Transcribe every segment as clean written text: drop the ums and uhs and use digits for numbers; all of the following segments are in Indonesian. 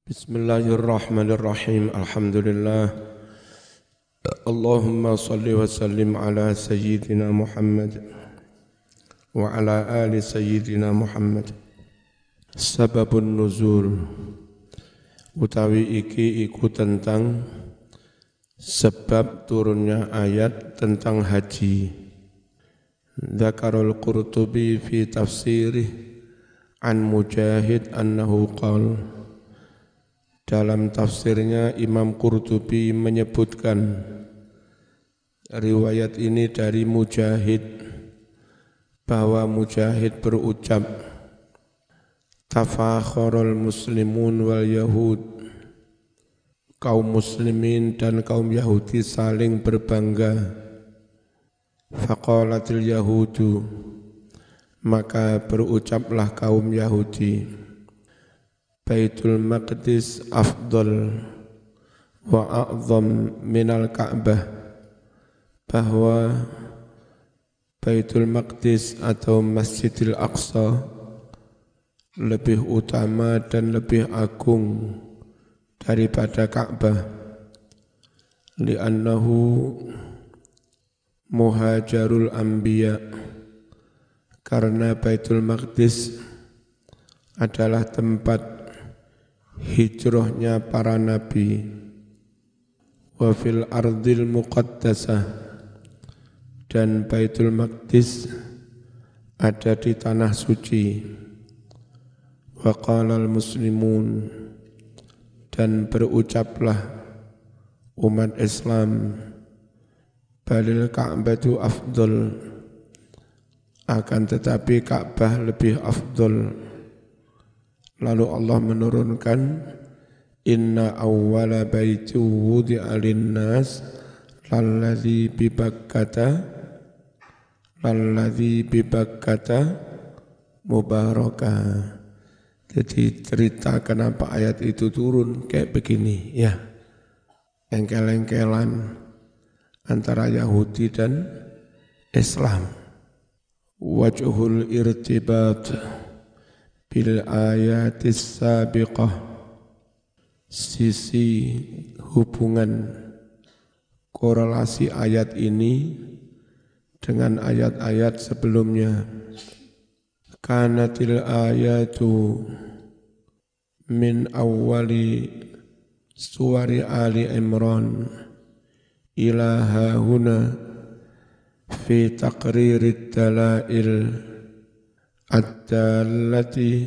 Bismillahirrahmanirrahim. Alhamdulillah. Allahumma salli wa sallim ala sayyidina Muhammad wa ala ali sayyidina Muhammad. Sababun nuzul utawi iki iku tentang sebab turunnya ayat tentang haji. Dzakarul Qurtubi fi tafsirih an Mujahid annahu qala. Dalam tafsirnya Imam Qurtubi menyebutkan riwayat ini dari Mujahid bahwa Mujahid berucap tafakharul muslimun wal yahud, kaum muslimin dan kaum Yahudi saling berbangga. Faqalatil yahudu, maka berucaplah kaum Yahudi, Baitul Maqdis afdal wa a'zam minal Ka'bah, bahwa Baitul Maqdis atau Masjidil Aqsa lebih utama dan lebih agung daripada Ka'bah, li'annahu muhajarul anbiya, karena Baitul Maqdis adalah tempat hijrahnya para nabi. Wa fil ardil muqaddasah, dan Baitul Maqdis ada di tanah suci. Wa qalal muslimun, dan berucaplah umat Islam, balil Ka'batu afdal, akan tetapi Ka'bah lebih afdal. Lalu Allah menurunkan inna awwala baiti wudi'a linnas lalladzi bibakkata mubarakah. Jadi cerita kenapa ayat itu turun kayak begini ya, engkel-engkelan antara Yahudi dan Islam. Wajhul irtibat bil ayatis sabiqah, sisi hubungan korelasi ayat ini dengan ayat-ayat sebelumnya. Kanatil ayatu min awwali suwari Ali Imran ila hahuna fi taqririd dalail ad-dallati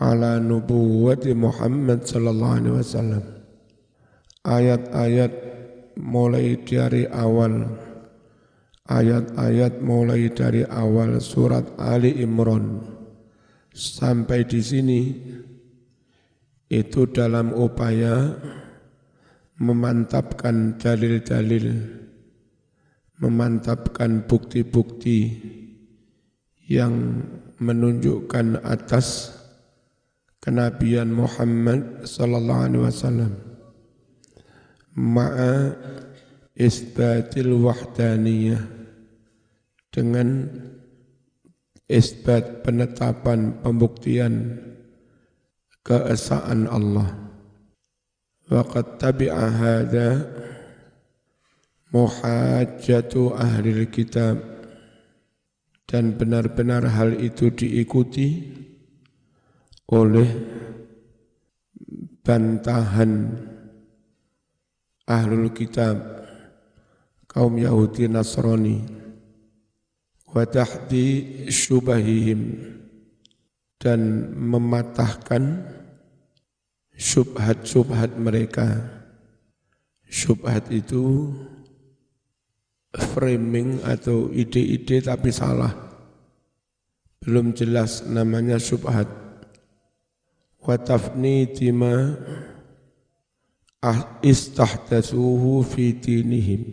ala nubuwwati Muhammad sallallahu alaihi wasallam. Ayat-ayat mulai dari awal surat Ali Imran sampai di sini itu dalam upaya memantapkan dalil-dalil, memantapkan bukti-bukti yang menunjukkan atas kenabian Muhammad sallallahu alaihi wasallam, ma'a isbatil wahdaniyah, dengan isbat penetapan pembuktian keesaan Allah. Wa qad tabi'a hadza muhajjatu ahlil kitab, dan benar-benar hal itu diikuti oleh bantahan ahlul kitab, kaum Yahudi Nasrani, wa tahdi syubahihim, dan mematahkan syubhat-syubhat mereka. Syubhat itu framing atau ide-ide tapi salah, belum jelas, namanya syubhat. Wa tafniti ma istahdatsuhu fi dinihim,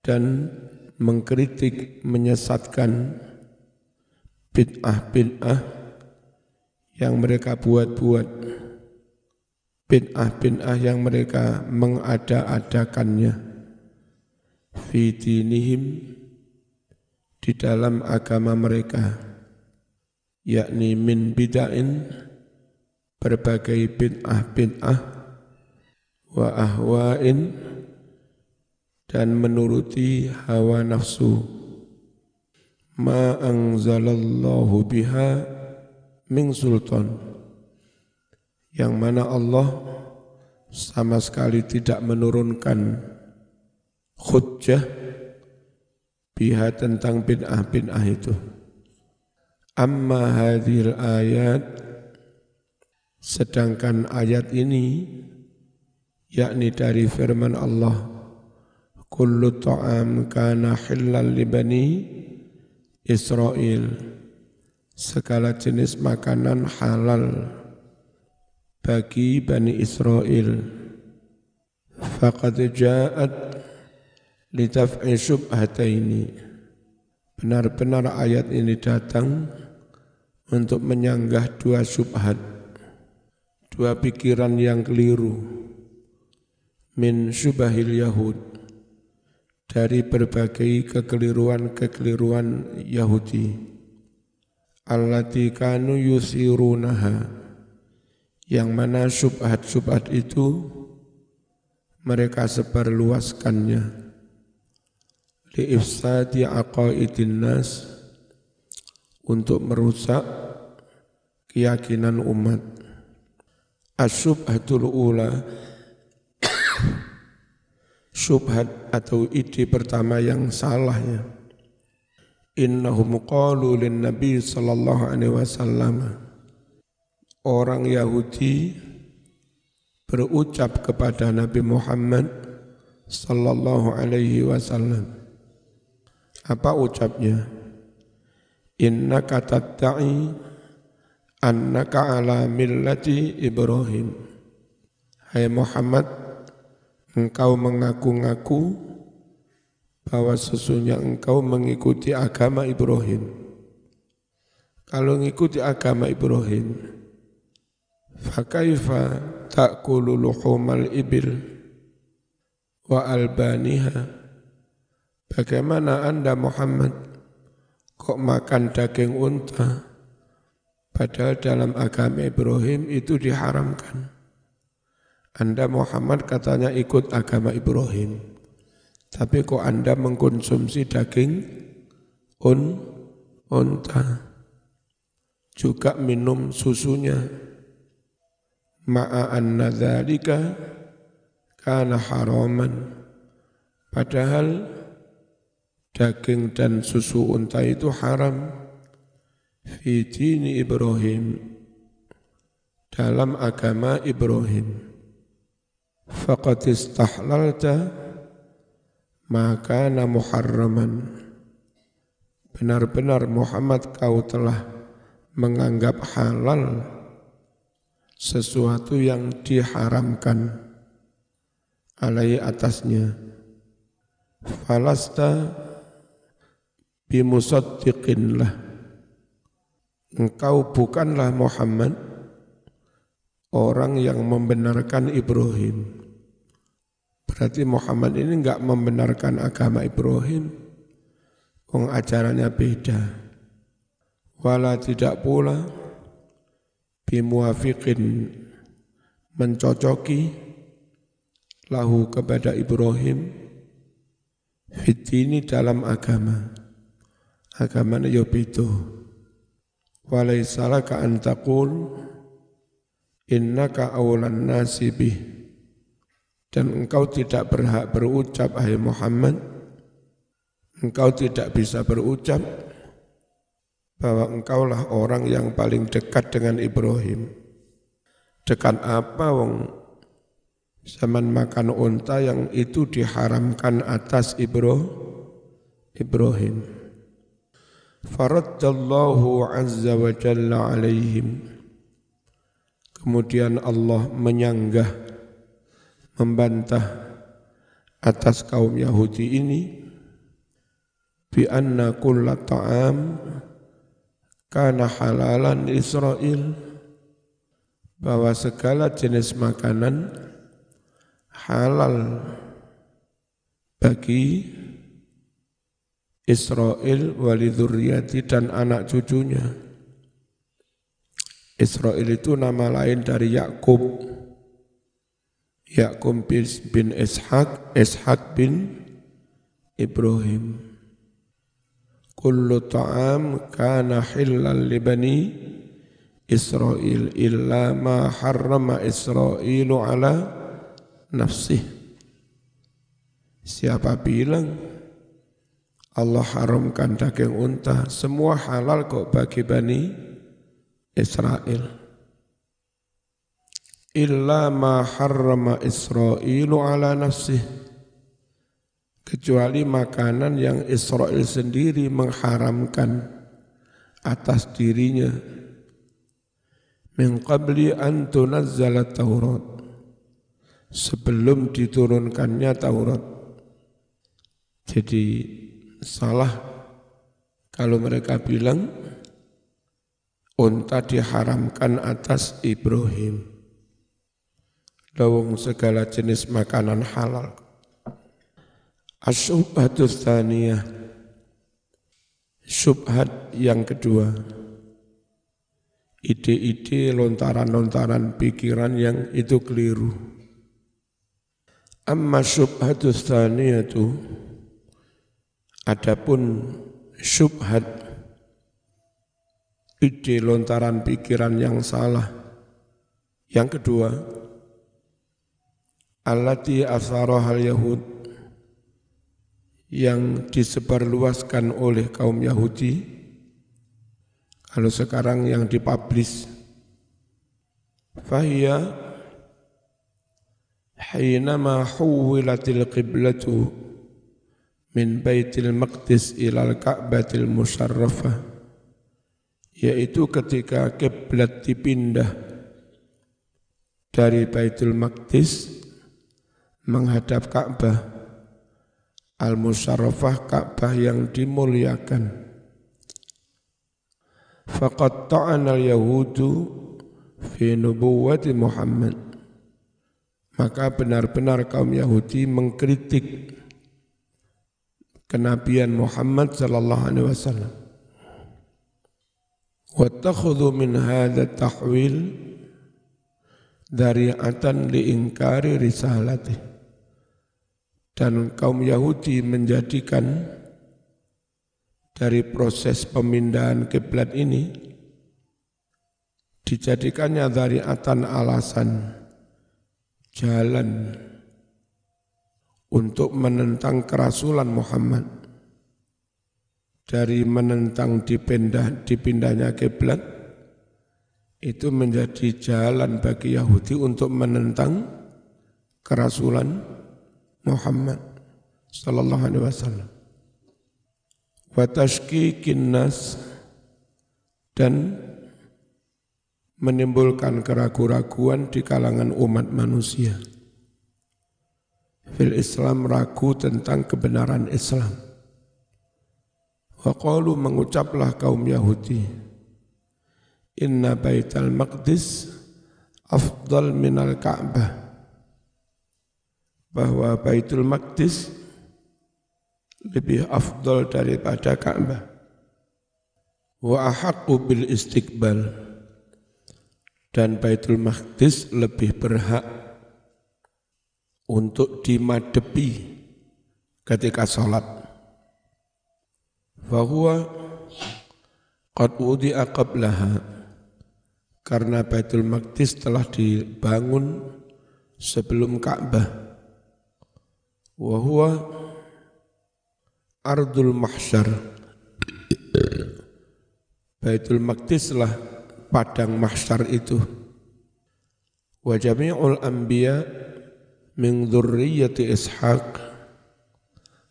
dan mengkritik, menyesatkan bid'ah-bid'ah yang mereka buat-buat, bid'ah-bid'ah yang mereka mengada-adakannya fi dinihim, di dalam agama mereka, yakni min bid'ain berbagai bid'ah-bid'ah wa ahwa'in dan menuruti hawa nafsu ma anzalallahu biha min sultan yang mana Allah sama sekali tidak menurunkan hujjah biha tentang bid'ah-bid'ah itu. Amma hadhil ayat, sedangkan ayat ini yakni dari firman Allah, kullu ta'am kana hillal li bani Israel, segala jenis makanan halal bagi Bani Israel. Faqad ja'at litaf'i syubhataini, benar-benar ayat ini datang untuk menyanggah dua syubhat, dua pikiran yang keliru, min syubahil Yahud, dari berbagai kekeliruan-kekeliruan Yahudi, allati kanu yusirunaha, yang mana syubhat-syubhat itu mereka sebarluaskannya, liifsadi aqaidin nas, untuk merusak keyakinan umat. Asyubhatul ula, syubhat atau ide pertama yang salahnya, innahum qalu lin nabi sallallahu alaihi wasallam, orang Yahudi berucap kepada Nabi Muhammad sallallahu alaihi wasallam. Apa ucapnya? Innaka tatta'i annaka ala millati Ibrahim. Hai Muhammad, engkau mengaku-ngaku bahwa sesungguhnya engkau mengikuti agama Ibrahim. Kalau mengikuti agama Ibrahim, fakaifa ta'kulu luhumal ibil wa albaniha, bagaimana Anda Muhammad kok makan daging unta, padahal dalam agama Ibrahim itu diharamkan. Anda Muhammad katanya ikut agama Ibrahim, tapi kok Anda mengkonsumsi daging unta, juga minum susunya, ma'a anna dzalika kana haraman, padahal daging dan susu unta itu haram fi dini Ibrahim, dalam agama Ibrahim. Faqad istahlalta ma kana muharraman, benar-benar Muhammad kau telah menganggap halal sesuatu yang diharamkan alai atasnya. Falasta bimusaddiqin lah, engkau bukanlah Muhammad orang yang membenarkan Ibrahim. Berarti Muhammad ini enggak membenarkan agama Ibrahim, ajarannya beda. Wala tidak pula bimuafiqin, mencocoki lahu kepada Ibrahim, fitini dalam agama. Agamanya ya beda. Walaisa laka an taqul innaka awlan nasi bih, dan engkau tidak berhak berucap, hai Muhammad, engkau tidak bisa berucap bahwa engkaulah orang yang paling dekat dengan Ibrahim. Dekat apa wong zaman makan unta yang itu diharamkan atas Ibrahim. Faraddallahu azza wa jalla alaihim, kemudian Allah menyanggah, membantah atas kaum Yahudi ini, bi anna kulla ta'am kana halalan Israel, bahwa segala jenis makanan halal bagi Israel walidurriyati, dan anak cucunya. Israil itu nama lain dari Yakub. Yakub bin Ishaq, Ishaq bin Ibrahim. Kullu ta'am kana hillan li bani Israil illa ma harrama Israilu ala nafsih. Siapa bilang Allah haramkan daging unta, semua halal kok bagi bani Israel. Illa ma harrama Israilu ala nafsih, kecuali makanan yang Israel sendiri mengharamkan atas dirinya. Min qabli an tunazzala Taurat, sebelum diturunkannya Taurat. Jadi salah kalau mereka bilang unta diharamkan atas Ibrahim. Lawang segala jenis makanan halal. Asyubhatus tsaniyah, syubhat yang kedua, ide-ide lontaran-lontaran pikiran yang itu keliru. Amma syubhatus tsaniyatu, adapun syubhat, ide lontaran pikiran yang salah yang kedua, allati asarahal yahud, yang disebarluaskan oleh kaum Yahudi. Kalau sekarang yang dipublish, fahiya hinama huwilatil qiblatu min baitil maqdis ilal ka'batil musyarrafah, yaitu ketika kiblat dipindah dari Baitul Maqdis menghadap Ka'bah al-musyarrafah, Ka'bah yang dimuliakan. Faqad ta'ana al-yahudu fi nubuwwati Muhammad, maka benar-benar kaum Yahudi mengkritik kenabian Muhammad sallallahu alaihi wasallam. Wattakhudhu min hadha tahwil dari'atan liingkari risalatih, dan kaum Yahudi menjadikan dari proses pemindahan kiblat ini, dijadikannya dari'atan, alasan, jalan untuk menentang kerasulan Muhammad. Dari menentang dipindahnya kiblat itu menjadi jalan bagi Yahudi untuk menentang kerasulan Muhammad sallallahu alaihi wasallam. Wa tashkikin nas, dan menimbulkan keraguan-raguan di kalangan umat manusia. Fil Islam, ragu tentang kebenaran Islam. Wa qalu, mengucaplah kaum Yahudi, inna baital maqdis afdal minal Ka'bah, bahwa Baitul Maqdis lebih afdal daripada Ka'bah. Wa ahaqqu bil istiqbal, dan Baitul Maqdis lebih berhak untuk dimadepi ketika salat. Fa huwa qad wudi'a qablaha, karena Baitul Maqdis telah dibangun sebelum Ka'bah. Wa huwa ardul mahsyar, Baitul Maqdis lah padang mahsyar itu. Wa jami'ul anbiya min dzurriyyati Ishaq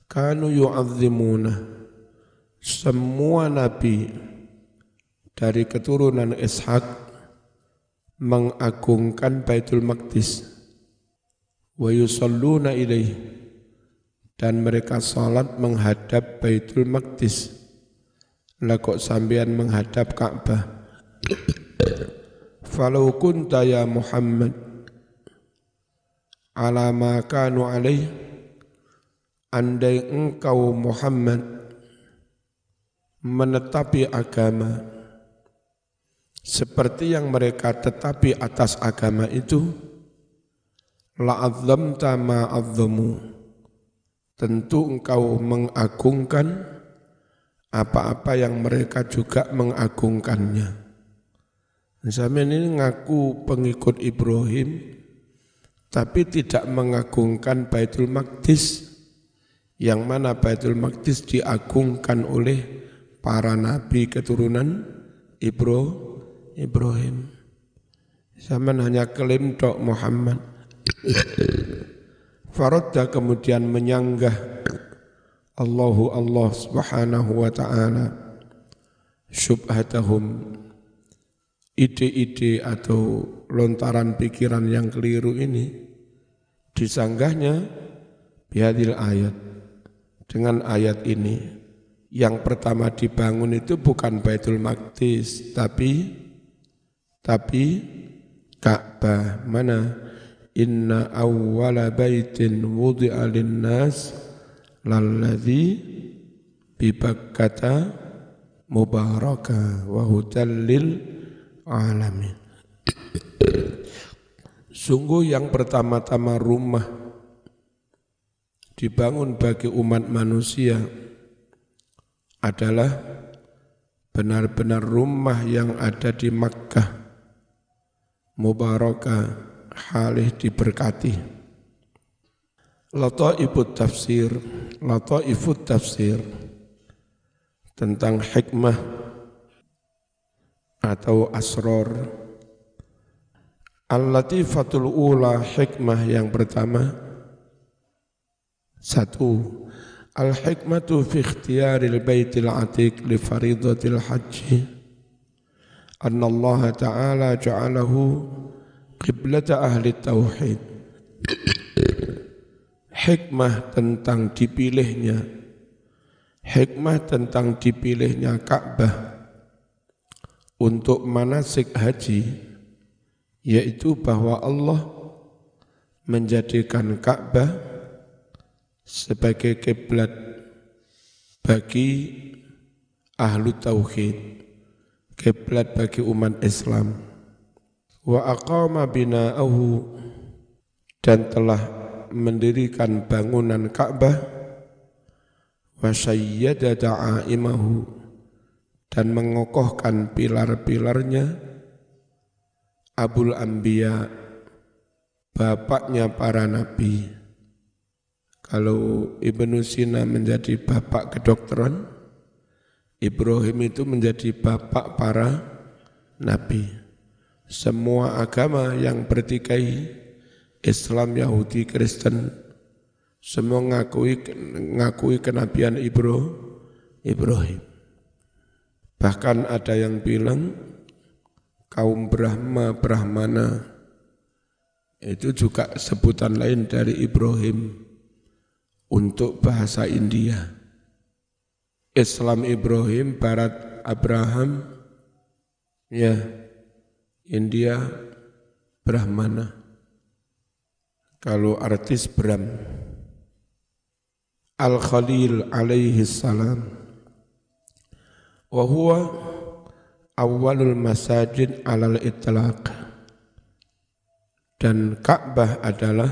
kanu yu'azzimuna, semua nabi dari keturunan Ishaq mengagungkan Baitul Maqdis. Wa yusalluna ilaihi, dan mereka salat menghadap Baitul Maqdis. Lah kok sampean menghadap Ka'bah? Falau kunta ya Muhammad ala ma kanu alaih, andai engkau Muhammad menetapi agama seperti yang mereka tetapi atas agama itu, la'azzamta ma'azzamu, tentu engkau mengagungkan apa-apa yang mereka juga mengagungkannya. Sampeyan ini ngaku pengikut Ibrahim, tapi tidak mengagungkan Baitul Maqdis, yang mana Baitul Maqdis diagungkan oleh para nabi keturunan Ibrahim. Zaman hanya klaim tok Muhammad. Faradda kemudian menyanggah Allah subhanahu wa ta'ala syubhatahum, ide-ide atau lontaran pikiran yang keliru ini, disanggahnya bihadil ayat, dengan ayat ini. Yang pertama dibangun itu bukan Baitul Maqdis, tapi Ka'bah. Mana? Inna awwala baitin wudi'a linnas lalladzi bi Bakkata mubaraka wa hudal lil alamin. Sungguh yang pertama-tama rumah dibangun bagi umat manusia adalah benar-benar rumah yang ada di Makkah, mubarakah, halih diberkati. Lataifut tafsir tentang hikmah atau asrar. Al-latifatul ula, hikmah yang pertama. Satu, al-hikmatu fi ikhtiyaril baitil atiq li faridatil haji. Anna Allah Ta'ala ja'alahu qiblata ahli tauhid. Hikmah tentang dipilihnya Ka'bah untuk manasik haji, yaitu bahwa Allah menjadikan Ka'bah sebagai kiblat bagi ahlu tauhid, kiblat bagi umat Islam. Wa aqama bina'ahu, dan telah mendirikan bangunan Ka'bah, wa syayyada da'aimahu, dan mengokohkan pilar-pilarnya, Abul Anbiya, bapaknya para nabi. Kalau Ibnu Sina menjadi bapak kedokteran, Ibrahim itu menjadi bapak para nabi. Semua agama yang bertikai, Islam, Yahudi, Kristen, semua ngakui kenabian Ibrahim. Bahkan ada yang bilang kaum Brahmana itu juga sebutan lain dari Ibrahim untuk bahasa India. Islam Ibrahim, Barat Abraham, ya, India Brahmana. Kalau artis Bram. Al-Khalil alaihi salam, wa huwa awwalul masajid alal itlaq, dan Ka'bah adalah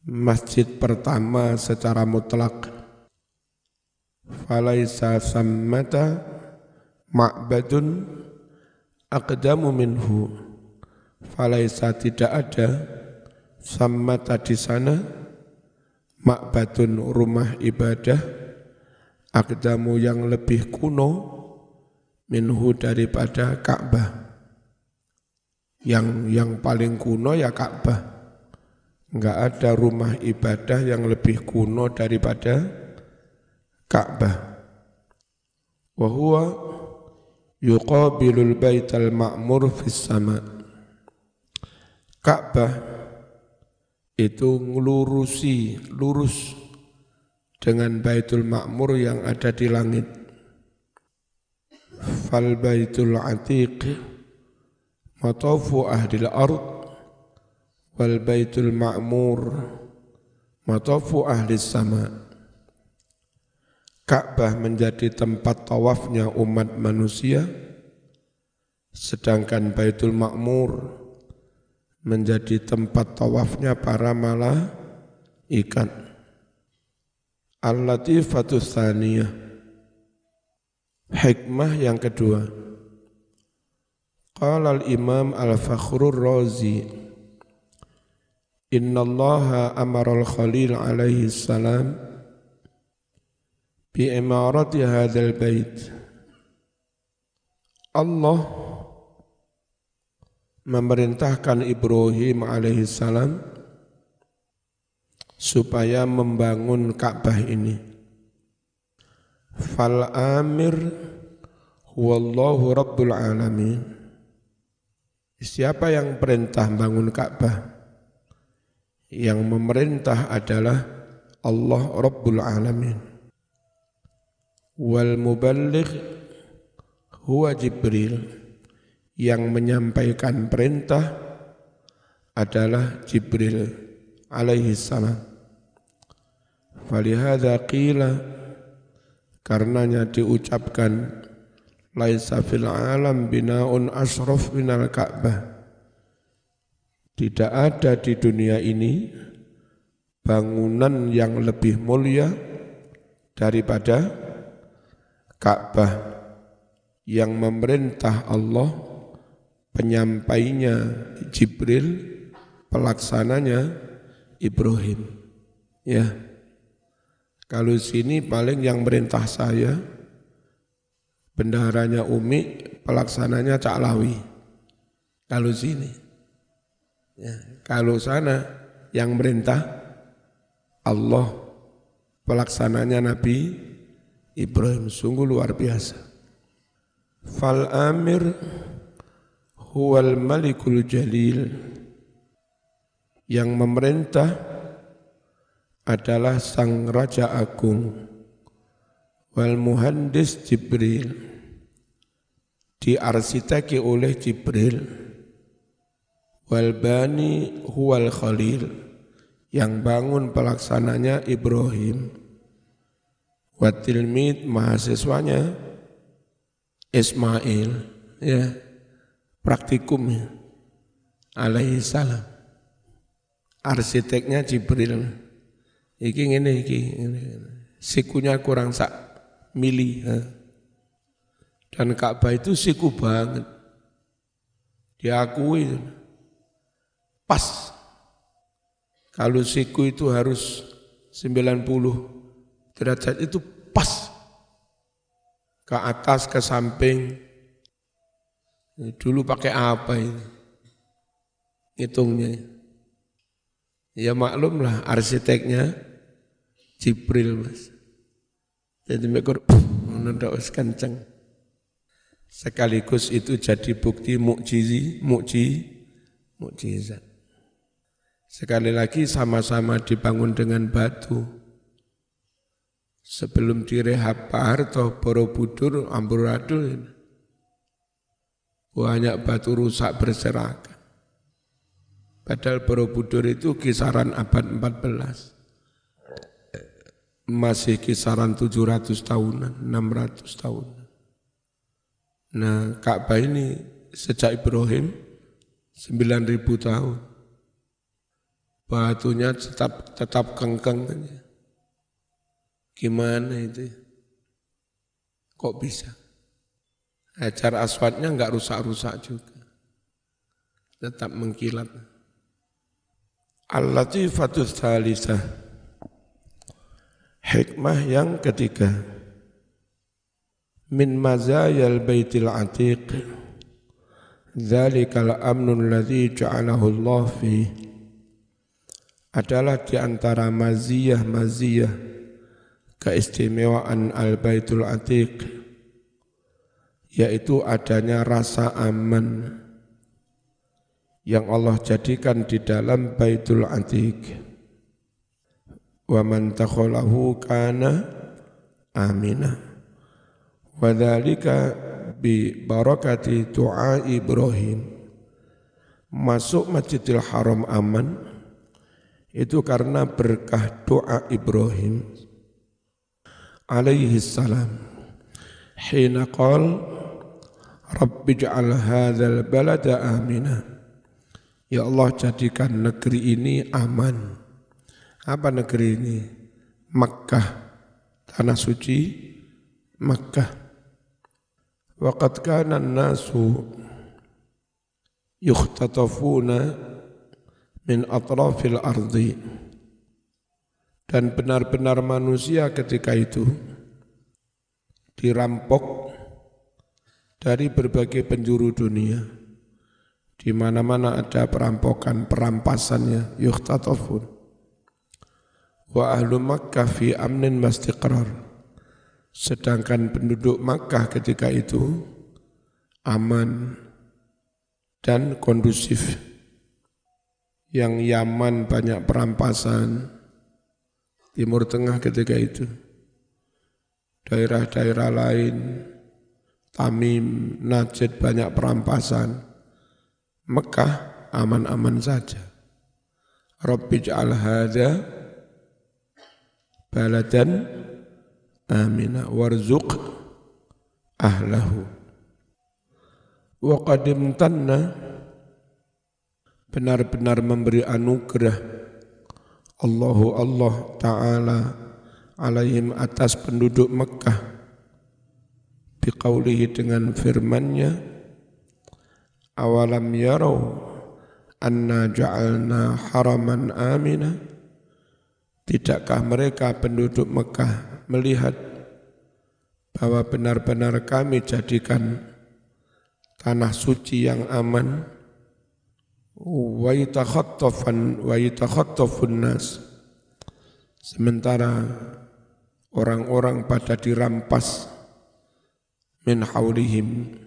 masjid pertama secara mutlak. Falaisa sammata ma'badun aqdamu minhu, falaisa, tidak ada, sammata di sana, ma'badun rumah ibadah, aqdamu yang lebih kuno, minhu daripada Ka'bah. Yang paling kuno ya Ka'bah. Enggak ada rumah ibadah yang lebih kuno daripada Ka'bah. Wa huwa yuqabilul baital ma'mur fis sama. Ka'bah itu lurus dengan Baitul Ma'mur yang ada di langit. Fal baitul atiq matafu ahlil ard, wal baitul ma'mur matafu ahlis sama. Ka'bah menjadi tempat tawafnya umat manusia, sedangkan Baitul Ma'mur menjadi tempat tawafnya para malaikat. Al-Latifatus Tsaniyah, hikmah yang kedua. Qala al-Imam Al-Fakhrur Razi, Inna Allaha amara al-Khalil alaihi salam bi imarati hadzal bait. Allah memerintahkan Ibrahim alaihi salam supaya membangun Ka'bah ini. Fal amir huwallahu rabbul alamin. Siapa yang perintah bangun Ka'bah? Yang memerintah adalah Allah Rabbul Alamin. Wal muballigh huwa Jibril. Yang menyampaikan perintah adalah Jibril alaihi salam. Falihadza qila, karenanya diucapkan laisa fil alam binaun asraf minal Ka'bah. Tidak ada di dunia ini bangunan yang lebih mulia daripada Ka'bah. Yang memerintah Allah, penyampainya Jibril, pelaksananya Ibrahim. Ya. Kalau sini paling yang merintah saya, bendaharanya Umi, pelaksananya Cak Lawi. Kalau sini. Ya, kalau sana yang merintah Allah, pelaksananya Nabi Ibrahim. Sungguh luar biasa. Fal amir huwal malikul jalil. Yang memerintah adalah sang raja agung. Wal muhandis Jibril, diarsiteki oleh Jibril. Wal bani huwal khalil, yang bangun pelaksananya Ibrahim. Wa tilmid, mahasiswanya Ismail, ya, praktikumnya alaihi salam. Arsiteknya Jibril. Iki ngene iki, sikunya kurang sak mili. Dan Ka'bah itu siku banget. Diakui pas. Kalau siku itu harus 90 derajat itu pas. Ke atas, ke samping. Dulu pakai apa ini? Hitungnya. Ya maklumlah arsiteknya Jibril, Mas. Jadi mikir, ndak wis kenceng. Sekaligus itu jadi bukti mukjizat. Sekali lagi sama-sama dibangun dengan batu. Sebelum direhab Pak Harto, Borobudur, amburadul, banyak batu rusak berserakan. Padahal Borobudur itu kisaran abad 14. Masih kisaran 700 tahunan, 600 tahunan. Nah, Ka'bah ini sejak Ibrahim 9.000 tahun. Batunya tetap kengkeng. Gimana itu? Kok bisa? Hajar aswadnya enggak rusak-rusak juga. Tetap mengkilat. Al-Latifatus Tsalitsah, hikmah yang ketiga. Min mazayal baitil atiq dzalikal amnul ladzi ja'alahu Allah fi, adalah di antara maziyah keistimewaan al-baitul atiq, yaitu adanya rasa aman yang Allah jadikan di dalam baitul atiq. Wa man takhalahu kana aminah. Wadzalika bi barakati du'a Ibrahim. Masuk Masjidil Haram aman itu karena berkah doa Ibrahim alaihi salam. Hina qala Rabbi ja'al hadzal balada amina. Ya Allah, jadikan negeri ini aman. Apa negeri ini? Makkah, tanah suci Makkah. Wa qad kana an-nasu yukhtatafuna min atrafil ardi. Dan benar-benar manusia ketika itu dirampok dari berbagai penjuru dunia. Di mana-mana ada perampokan, perampasannya, yukhtatafun. Wa ahlu Makkah fi amnin wastiqrar. Sedangkan penduduk Makkah ketika itu aman dan kondusif. Yang Yaman banyak perampasan, Timur Tengah ketika itu, daerah-daerah lain, Tamim, Najd banyak perampasan, Mekah aman-aman saja. Rabbi ja'al hadza baladan amina warzuq ahlahu. Wa qadimtanna, benar-benar memberi anugerah Allah Ta'ala alaihim atas penduduk Mekah biqaulihi dengan firman-Nya awalam yarau anna ja'alna haraman amina. Tidakkah mereka penduduk Mekah melihat bahwa benar-benar kami jadikan tanah suci yang aman, wa yatakhattafun nas, sementara orang-orang pada dirampas min haulihim,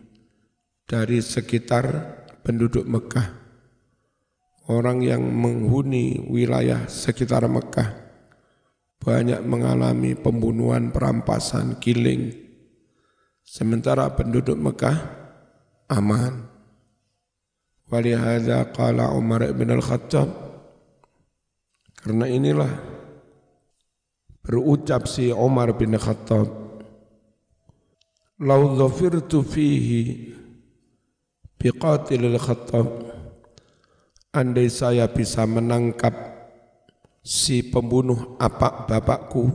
dari sekitar penduduk Mekah. Orang yang menghuni wilayah sekitar Mekah banyak mengalami pembunuhan, perampasan, killing, sementara penduduk Mekah aman. Walihada qala Umar bin Al-Khattab, karena inilah berucap si Umar bin Khattab, lau dhafirtu fihi biqatilil Khattab, andai saya bisa menangkap si pembunuh bapakku.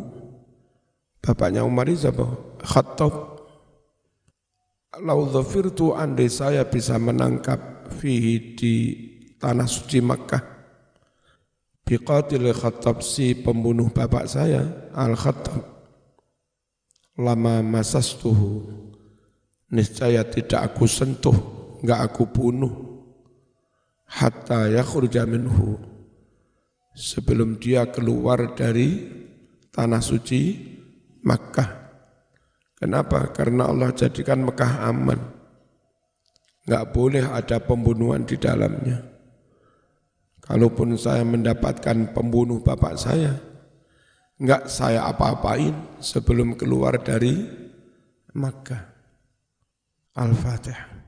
Bapaknya Umar siapa? Khattab. Lau dhafirtu, andai saya bisa menangkap fihi di tanah suci Makkah biqatilil Khattab, si pembunuh bapak saya Al-Khattab, lama masastuhu, niscaya tidak aku sentuh, enggak aku bunuh, hatta yakhruja minhu, sebelum dia keluar dari tanah suci Makkah. Kenapa? Karena Allah jadikan Mekah aman, enggak boleh ada pembunuhan di dalamnya. Kalaupun saya mendapatkan pembunuh bapak saya, enggak saya apa-apain sebelum keluar dari Makkah. Al-Fatihah.